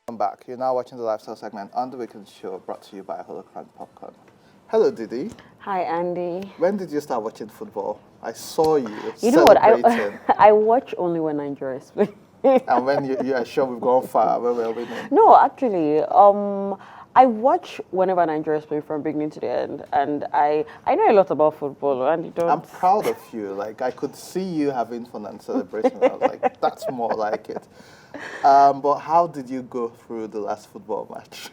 Welcome back. You're now watching the lifestyle segment on the Weekend Show brought to you by Holocran Popcorn. Hello, Didi. Hi, Andy. When did you start watching football? I saw you You know what? celebrating. I watch only when Nigeria is playing. And when you are sure we've gone far, when we're winning. No, actually, I watch whenever Nigeria is playing from beginning to the end, and I know a lot about football, and you don't. I'm proud of you. Like, I could see you having fun and celebrating. I was like, that's more like it. But how did you go through the last football match?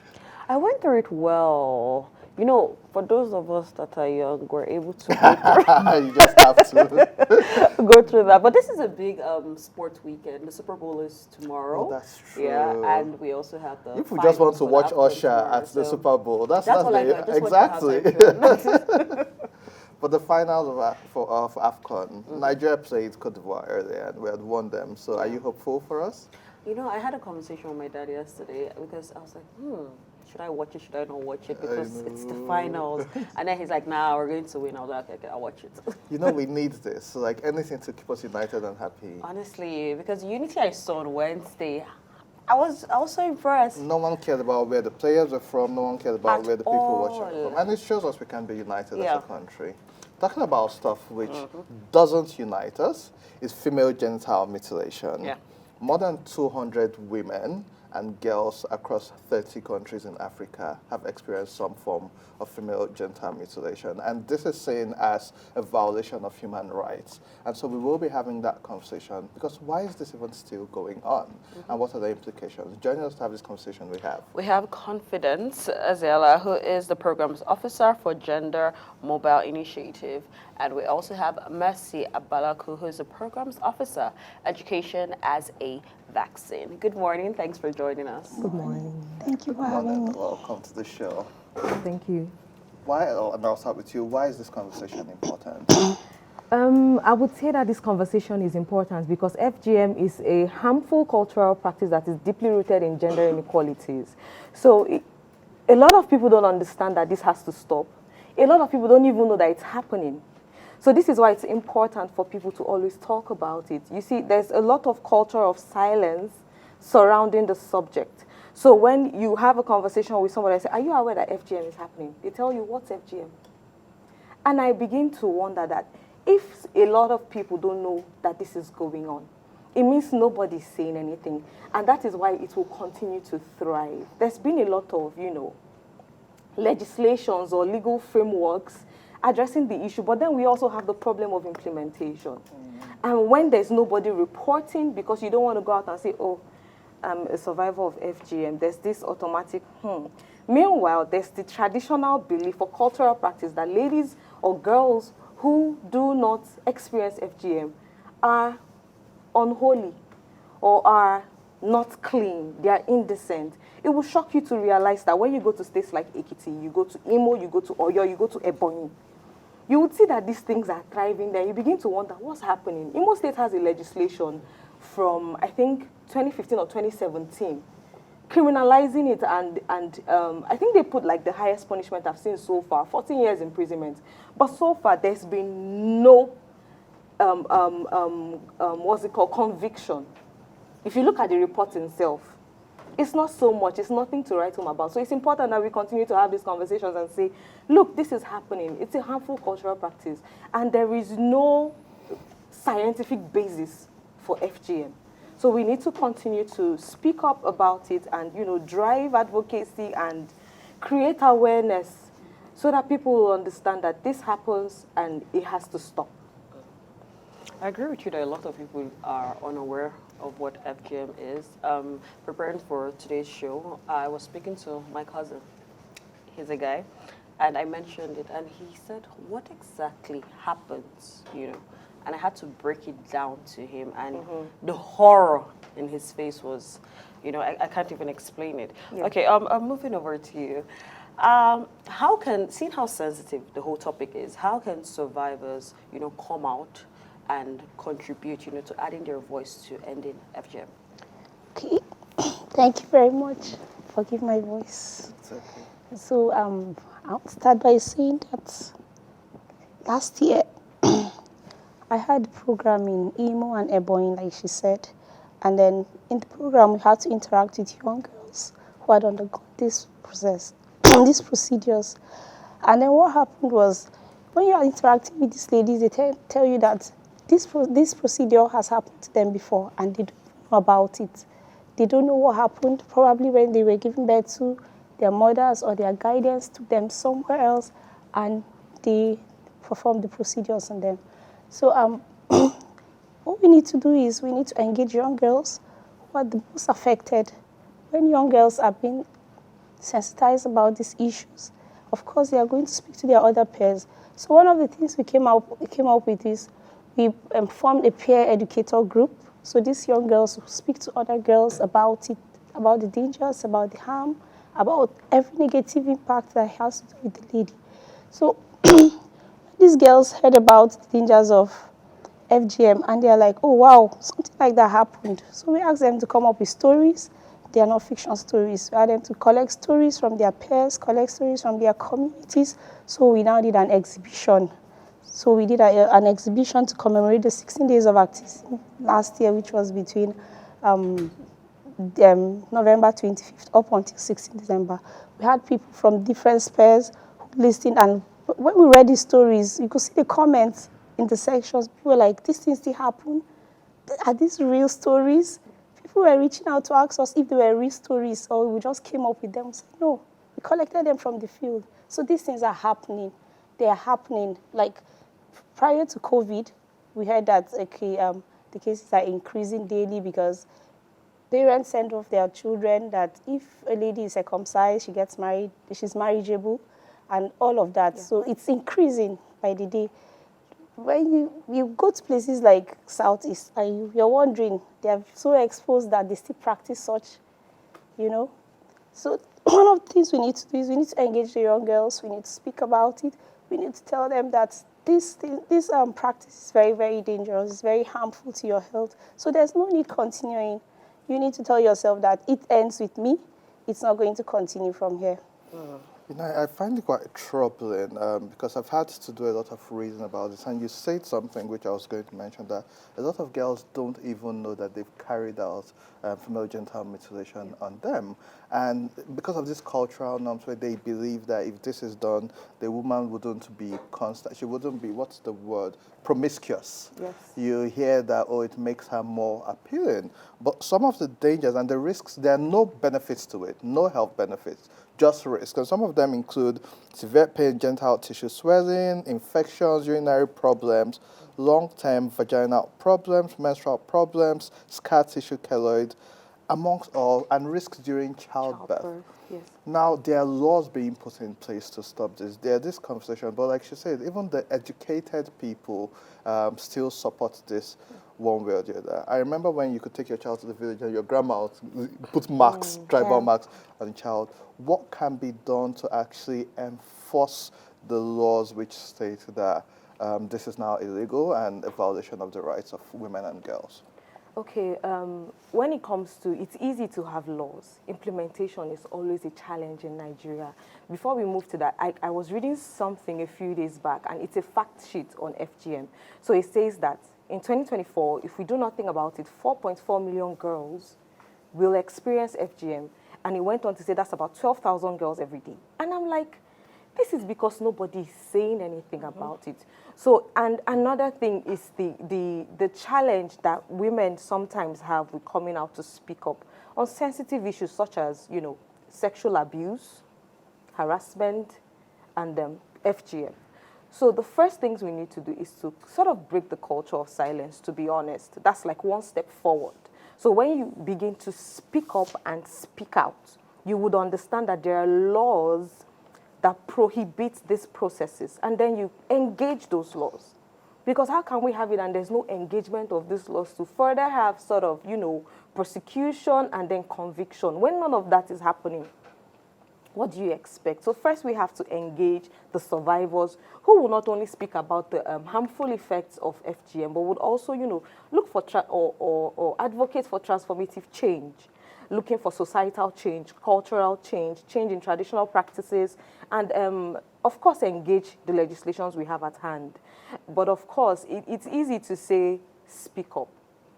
I went through it well. You know, for those of us that are young, we're able to go You just have to. through, go through that. But this is a big sports weekend. The Super Bowl is tomorrow. Oh, that's true. Yeah, and we also have the. If we just want finals to for the watch AFCON Usher tomorrow, at the so Super Bowl, that's all I the do. I just exactly. watch the halftime show. But the finals of AFCON, Nigeria played Cote d'Ivoire earlier and we had won them. So are you hopeful for us? You know, I had a conversation with my dad yesterday because I was like, should I watch it? Should I not watch it? Because it's the finals. And then he's like, nah, we're going to win. I was like, okay, I'll watch it. You know, we need this. So like anything to keep us united and happy. Honestly, because the unity I saw on Wednesday, I was so impressed. No one cared about where the players are from. No one cared about At where the people watch are all. from. And it shows us we can be united as Yeah. a country. Talking about stuff which doesn't unite us is female genital mutilation. Yeah. More than 200 women and girls across 30 countries in Africa have experienced some form of female genital mutilation. And this is seen as a violation of human rights. And so we will be having that conversation because why is this even still going on? And what are the implications? Joining us to have this conversation We have Confidence Azela, who is the Programs Officer for Gender Mobile Initiative. And we also have Mercy Abalaku, who is the Programs Officer, Education as a Vaccine. Good morning. Thanks for joining us. Good morning. Thank you for having me. Welcome to the show. Thank you. And I'll start with you. Why is this conversation important? I would say that this conversation is important because FGM is a harmful cultural practice that is deeply rooted in gender inequalities. So a lot of people don't understand that this has to stop. A lot of people don't even know that it's happening. So this is why it's important for people to always talk about it. You see, there's a lot of culture of silence surrounding the subject. So when you have a conversation with somebody and say, are you aware that FGM is happening? They tell you, what's FGM? And I begin to wonder that if a lot of people don't know that this is going on, it means nobody's saying anything. And that is why it will continue to thrive. There's been a lot of, legislations or legal frameworks addressing the issue, but then we also have the problem of implementation. And when there's nobody reporting, because you don't want to go out and say, oh, I'm a survivor of FGM, there's this automatic, Meanwhile, there's the traditional belief or cultural practice that ladies or girls who do not experience FGM are unholy or are not clean, they are indecent. It will shock you to realize that when you go to states like Ekiti, you go to Imo, you go to Oyo, you go to Ebonyi, you would see that these things are thriving there. You begin to wonder what's happening. Imo State has a legislation from, I think, 2015 or 2017, criminalizing it, and I think they put like the highest punishment I've seen so far, 14 years imprisonment. But so far, there's been no, what's it called, conviction. If you look at the report itself, it's not so much, it's nothing to write home about. So it's important that we continue to have these conversations and say, look, this is happening. It's a harmful cultural practice. And there is no scientific basis for FGM. So we need to continue to speak up about it and, drive advocacy and create awareness so that people will understand that this happens and it has to stop. I agree with you that a lot of people are unaware of what FGM is. Preparing for today's show, I was speaking to my cousin. He's a guy, and I mentioned it, and he said, what exactly happens, And I had to break it down to him, and the horror in his face was, I can't even explain it. Yeah. Okay, I'm moving over to you. Seeing how sensitive the whole topic is, how can survivors, come out and contribute, to adding their voice to ending FGM? Okay, thank you very much. Forgive my voice. It's okay. So I'll start by saying that last year I had a program in Imo and Ebonyi, like she said, And then in the program, we had to interact with young girls who had undergone this process, these procedures. And then what happened was, when you are interacting with these ladies, they tell you that this procedure has happened to them before, and they don't know about it. They don't know what happened. Probably when they were giving birth to their mothers or their guidance took them somewhere else, and they performed the procedures on them. So what we need to do is we need to engage young girls who are the most affected. When young girls are being sensitized about these issues, of course they are going to speak to their other peers. So one of the things we came up with is we formed a peer educator group. So these young girls will speak to other girls about it, about the dangers, about the harm, about every negative impact that has to do with the lady. So these girls heard about the dangers of FGM, and they're like, oh wow, something like that happened. So we asked them to come up with stories. They are not fiction stories. We asked them to collect stories from their peers, collect stories from their communities. So we now did an exhibition. So we did an exhibition to commemorate the 16 days of activism last year, which was between November 25th up until 16th December. We had people from different spheres who listened, and when we read these stories, you could see the comments in the sections. People were like, these things still happen? Are these real stories? People were reaching out to ask us if they were real stories, or we just came up with them and said, no, we collected them from the field. So these things are happening. They are happening. Like prior to COVID, we heard that the cases are increasing daily because parents send off their children, that if a lady is circumcised, she gets married, she's marriageable, and all of that. Yeah. So it's increasing by the day. When you go to places like Southeast, and you're wondering, they are so exposed that they still practice such, So one of the things we need to do is we need to engage the young girls. We need to speak about it. We need to tell them that this practice is very, very dangerous. It's very harmful to your health. So there's no need continuing. You need to tell yourself that it ends with me. It's not going to continue from here. I find it quite troubling because I've had to do a lot of reading about this, and you said something which I was going to mention, that a lot of girls don't even know that they've carried out female genital mutilation on them, and because of these cultural norms where they believe that if this is done, the woman wouldn't be constant, she wouldn't be, what's the word, promiscuous. Yes. You hear that, oh, it makes her more appealing, but some of the dangers and the risks, there are no benefits to it, no health benefits, just risks. And some of them include severe pain, genital tissue swelling, infections, urinary problems, long-term vaginal problems, menstrual problems, scar tissue keloid, amongst all, and risks during childbirth. Yes. Now, there are laws being put in place to stop this. There are this conversation, but like she said, even the educated people still support this one way or the other. I remember when you could take your child to the village and your grandma would put marks, tribal marks on the child. What can be done to actually enforce the laws which state that this is now illegal and a violation of the rights of women and girls? Okay, when it comes to, it's easy to have laws. Implementation is always a challenge in Nigeria. Before we move to that, I was reading something a few days back, and it's a fact sheet on FGM. So it says that in 2024, if we do nothing about it, 4.4 million girls will experience FGM. And it went on to say that's about 12,000 girls every day. And I'm like, this is because nobody is saying anything about it. So, and another thing is the challenge that women sometimes have with coming out to speak up on sensitive issues such as, sexual abuse, harassment, and FGM. So the first things we need to do is to sort of break the culture of silence, to be honest. That's like one step forward. So when you begin to speak up and speak out, you would understand that there are laws that prohibit these processes, and then you engage those laws. Because how can we have it and there's no engagement of these laws to further have sort of, prosecution and then conviction? When none of that is happening, what do you expect? So first we have to engage the survivors who will not only speak about the harmful effects of FGM, but would also, look for or advocate for transformative change, looking for societal change, cultural change, change in traditional practices, and of course engage the legislations we have at hand. But of course, it's easy to say, speak up.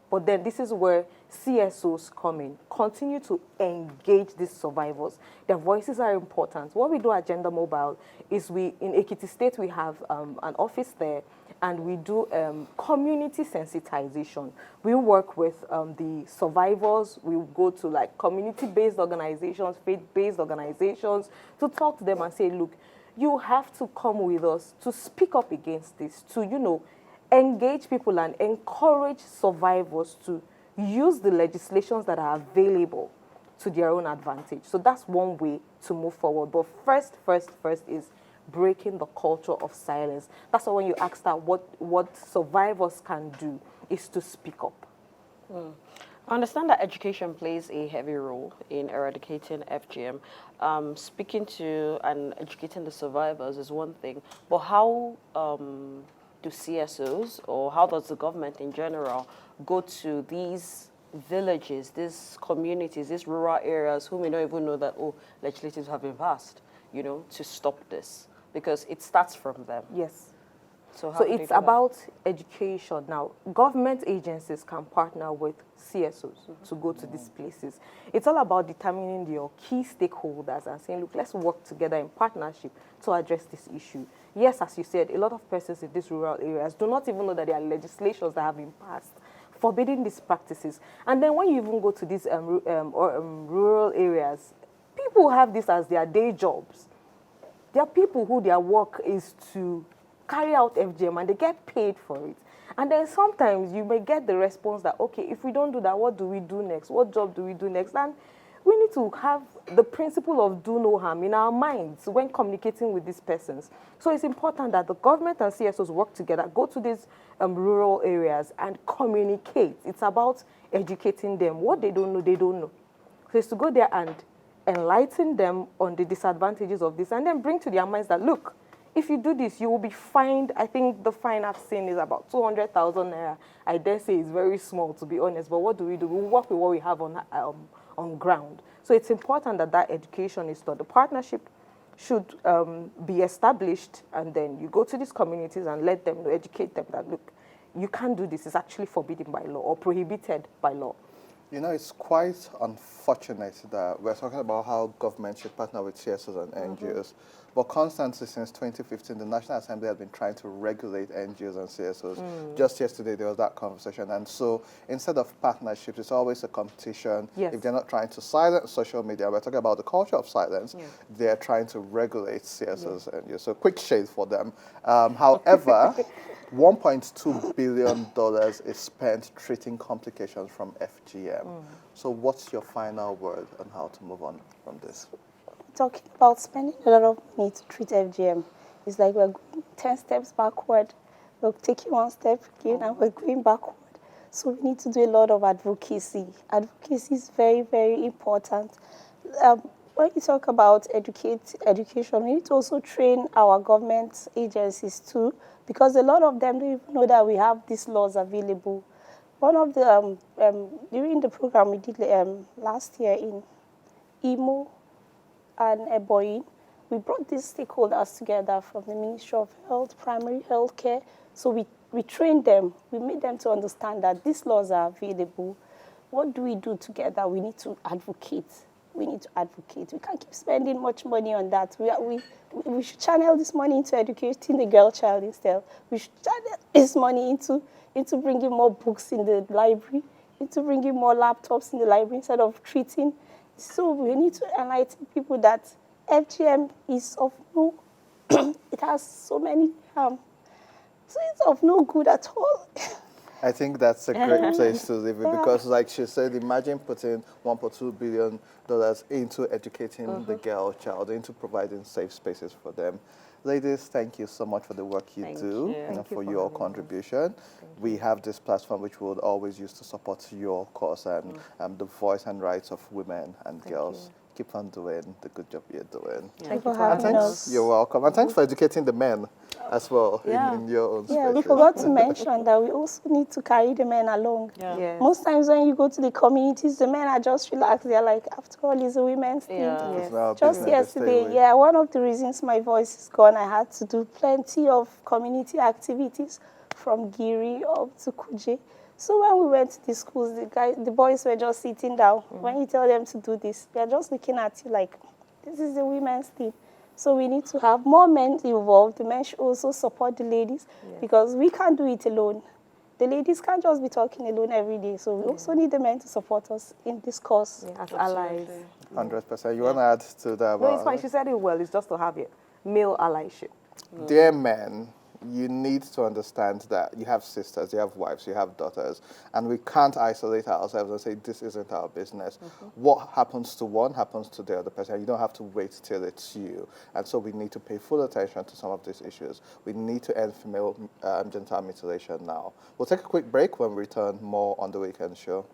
But then this is where CSOs come in. Continue to engage these survivors. Their voices are important. What we do at Gender Mobile is in Ekiti State, we have an office there, and we do community sensitization. We work with the survivors. We go to like community-based organizations, faith-based organizations to talk to them and say, look, you have to come with us to speak up against this, to, engage people and encourage survivors to use the legislations that are available to their own advantage. So that's one way to move forward. But first is breaking the culture of silence. That's why when you ask that what survivors can do is to speak up. I understand that education plays a heavy role in eradicating FGM. Speaking to and educating the survivors is one thing, but how do CSOs, or how does the government in general go to these villages, these communities, these rural areas who may not even know that, legislatives have been passed, to stop this? Because it starts from them. Yes. So it's about education. Now, government agencies can partner with CSOs to go to these places. It's all about determining your key stakeholders and saying, look, let's work together in partnership to address this issue. Yes, as you said, a lot of persons in these rural areas do not even know that there are legislations that have been passed forbidding these practices. And then when you even go to these rural areas, people have this as their day jobs. There are people who their work is to carry out FGM and they get paid for it. And then sometimes you may get the response that, okay, if we don't do that, what do we do next? What job do we do next? And we need to have the principle of do no harm in our minds when communicating with these persons. So it's important that the government and CSOs work together, go to these rural areas and communicate. It's about educating them. What they don't know, they don't know. So it's to go there and enlighten them on the disadvantages of this and then bring to their minds that, look, if you do this, you will be fined. I think the fine I've seen is about 200,000 naira. I dare say it's very small, to be honest. But what do? We work with what we have on ground. So it's important that education is taught. The partnership should be established, and then you go to these communities and let them know, educate them that, look, you can't do this. It's actually forbidden by law or prohibited by law. It's quite unfortunate that we're talking about how government should partner with CSOs and NGOs. But constantly since 2015, the National Assembly has been trying to regulate NGOs and CSOs. Just yesterday, there was that conversation. And so instead of partnerships, it's always a competition. Yes. If they're not trying to silence social media, we're talking about the culture of silence, they're trying to regulate CSOs and NGOs. So quick shade for them. However, $1.2 billion is spent treating complications from FGM. So what's your final word on how to move on from this? Talking about spending a lot of money to treat FGM, it's like we're going 10 steps backward. We're taking one step again and we're going backward. So we need to do a lot of advocacy. Advocacy is very, very important. When you talk about education, we need to also train our government agencies too, because a lot of them don't even know that we have these laws available. One of the, during the program we did last year in Imo and Ebonyi, we brought these stakeholders together from the Ministry of Health, Primary Health Care. So we trained them. We made them to understand that these laws are available. What do we do together? We need to advocate. We need to advocate. We can't keep spending much money on that. We should channel this money into educating the girl child instead. We should channel this money into bringing more books in the library, into bringing more laptops in the library instead of treating. So we need to enlighten people that FGM is of no, it has so many harm. So it's of no good at all. I think that's a great place to leave it because, like she said, imagine putting $1.2 billion into educating the girl child, into providing safe spaces for them. Ladies, thank you so much for the work you do and for your contribution. We have this platform which we'll always use to support your cause and the voice and rights of women and girls. Keep on doing the good job you're doing. Thank you for having us. You're welcome. And thanks for educating the men as well in your own spaces. Yeah, we forgot to mention that we also need to carry the men along. Yeah. Yes. Most times when you go to the communities, the men are just relaxed. They're like, after all, it's a women's thing. Yes. Just yesterday, one of the reasons my voice is gone, I had to do plenty of community activities from Giri up to Kuje. So when we went to the schools, the boys were just sitting down. When you tell them to do this, they're just looking at you like, this is the women's thing. So we need to have more men involved. The men should also support the ladies because we can't do it alone. The ladies can't just be talking alone every day. So we also need the men to support us in this cause. As allies. 100%. You want to add to that? No, it's fine. She said it well. It's just to have it. Male allyship. Dear men, you need to understand that you have sisters, you have wives, you have daughters, and we can't isolate ourselves and say this isn't our business. What happens to one happens to the other person. You don't have to wait till it's you. And so we need to pay full attention to some of these issues. We need to end female genital mutilation now. We'll take a quick break. When we return, more on the weekend show.